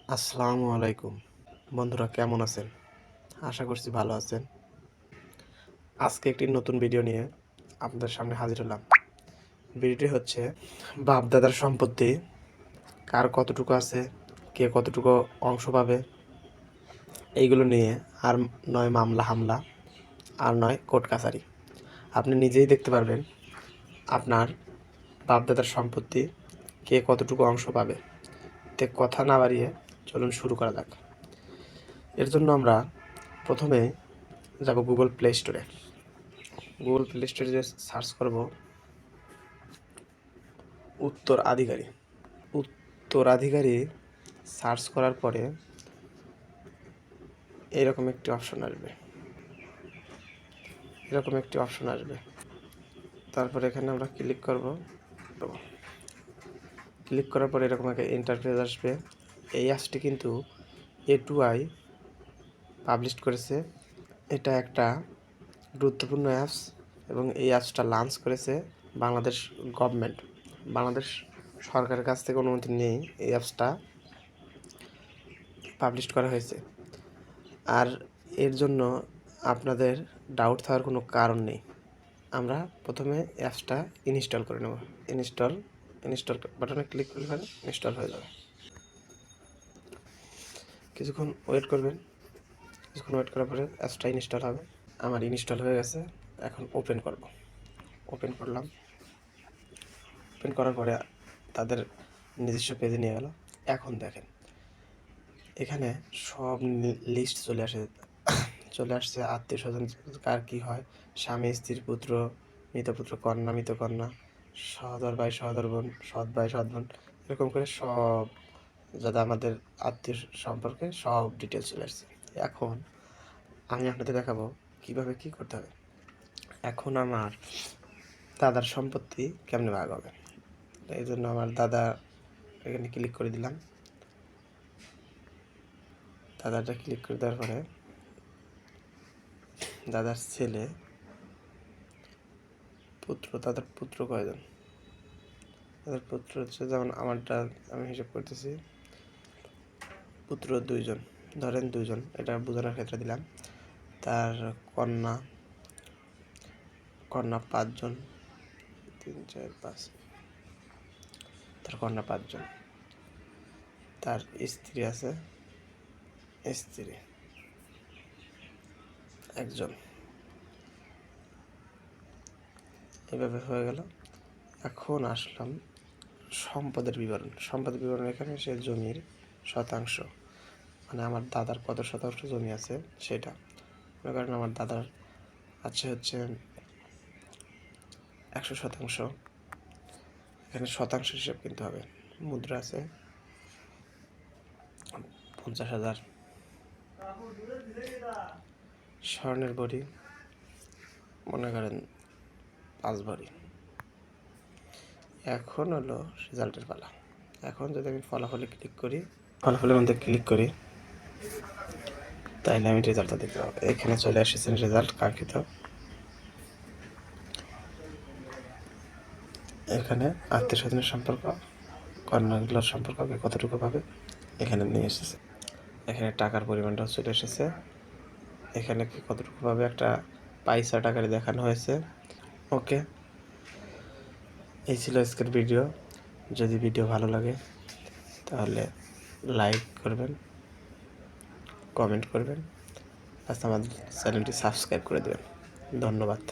আসসালামু আলাইকুম বন্ধুরা, কেমন আছেন? আশা করছি ভালো আছেন। আজকে একটি নতুন ভিডিও নিয়ে আপনাদের সামনে হাজির হলাম। ভিডিওটি হচ্ছে বাপ দাদার সম্পত্তি কার কতটুকু আছে, কে কতটুকু অংশ পাবে, এইগুলো নিয়ে। আর নয় মামলা হামলা, আর নয় কোর্ট কাছারি। আপনি নিজেই দেখতে পারবেন আপনার বাপ দাদার সম্পত্তি কে কতটুকু অংশ পাবে। তে কথা না বাড়িয়ে চলুন শুরু করা যাক। এর জন্য আমরা প্রথমে যাব গুগল প্লে স্টোরে। গুগল প্লে স্টোরে যে সার্চ করব উত্তরাধিকারী। উত্তরাধিকারী সার্চ করার পরে এরকম একটি অপশন আসবে। তারপরে এখানে আমরা ক্লিক করব। ক্লিক করার পরে এরকম একটা ইন্টারফেস আসবে। এই অ্যাপসটি কিন্তু A2I পাবলিশ করেছে। এটা একটা গুরুত্বপূর্ণ অ্যাপস এবং এই অ্যাপসটা লঞ্চ করেছে বাংলাদেশ গভর্নমেন্ট। বাংলাদেশ সরকারের কাছ থেকে অনুমতি নিয়েই এই অ্যাপসটা পাবলিশ করা হয়েছে। আর এর জন্য আপনাদের ডাউট থাকার কোনো কারণ নেই। আমরা প্রথমে অ্যাপসটা ইনস্টল করে নেব। ইনস্টল বাটনে ক্লিক করলে ইনস্টল হয়ে যাবে। কিছুক্ষণ ওয়েট করবেন। কিছুক্ষণ ওয়েট করার পরে অ্যাপসটা ইনস্টল হবে। আমার ইনস্টল হয়ে গেছে। এখন ওপেন করব। ওপেন করলাম। ওপেন করার পরে তাদের নিজস্ব পেজে নিয়ে গেল। এখন দেখেন এখানে সব লিস্ট চলে আসছে আত্মীয় স্বজন কার কী হয়, স্বামী স্ত্রীর পুত্র, মৃতপুত্র, কন্যা মৃতকন্যা, সহোদর ভাই সহোদর বোন, সৎ ভাই সৎ বোন, এরকম করে সব যাতে আমাদের আত্মীয় সম্পর্কে সব ডিটেলস চলে আসছে। এখন আমি আপনাদের দেখাবো কিভাবে কি করতে হবে। এখন আমার দাদার সম্পত্তি কেমনে ভাগ হবে। এই জন্য আমার দাদা এখানে ক্লিক করে দিলাম। দাদাটা ক্লিক করে দেওয়ার পরে দাদার ছেলে পুত্র, দাদার পুত্র কয়জন? দাদার পুত্র হচ্ছে, যেমন আমারটা আমি হিসাব করতেছি, পুত্র 2 জন, ধরেন 2 জন, এটা বোঝানোর ক্ষেত্রে দিলাম। তার কন্যা 5 জন, 3 4 5, তার কন্যা 5 জন। তার স্ত্রী আছে, স্ত্রী 1 জন। এভাবে হয়ে গেল। এখন আসলাম সম্পদের বিবরণ। এখানে সে জমির শতাংশ, মানে আমার দাদার কত শতাংশ জমি আছে সেটা। মনে করেন আমার দাদার আছে হচ্ছে 100%। এখানে শতাংশ হিসেব কিনতে হবে। মুদ্রা আছে 50,000, স্বর্ণের বড়ি মনে করেন 5 ভরি। এখন হলো রেজাল্টের পালা। এখন যদি আমি ফলাফলের মধ্যে ক্লিক করি তাইলে আমি রেজাল্টটা দেখতে পাবো। এখানে চলে এসেছে রেজাল্ট কাঙ্ক্ষিত। এখানে আত্মীয় স্বজনের সম্পর্ক, কন্যাগুলোর সম্পর্ক কতটুকু পাবে এখানে নিয়ে এসেছে। এখানে টাকার পরিমাণটাও চলে এসেছে। এখানে কি কতটুকু পাবে একটা পয়সা টাকারে দেখানো হয়েছে। ওকে, এই ছিল আজকের ভিডিও। যদি ভিডিও ভালো লাগে তাহলে লাইক করবেন, কমেন্ট করবেন, প্লাস আমাদের চ্যানেলটি সাবস্ক্রাইব করে দেবেন। ধন্যবাদ।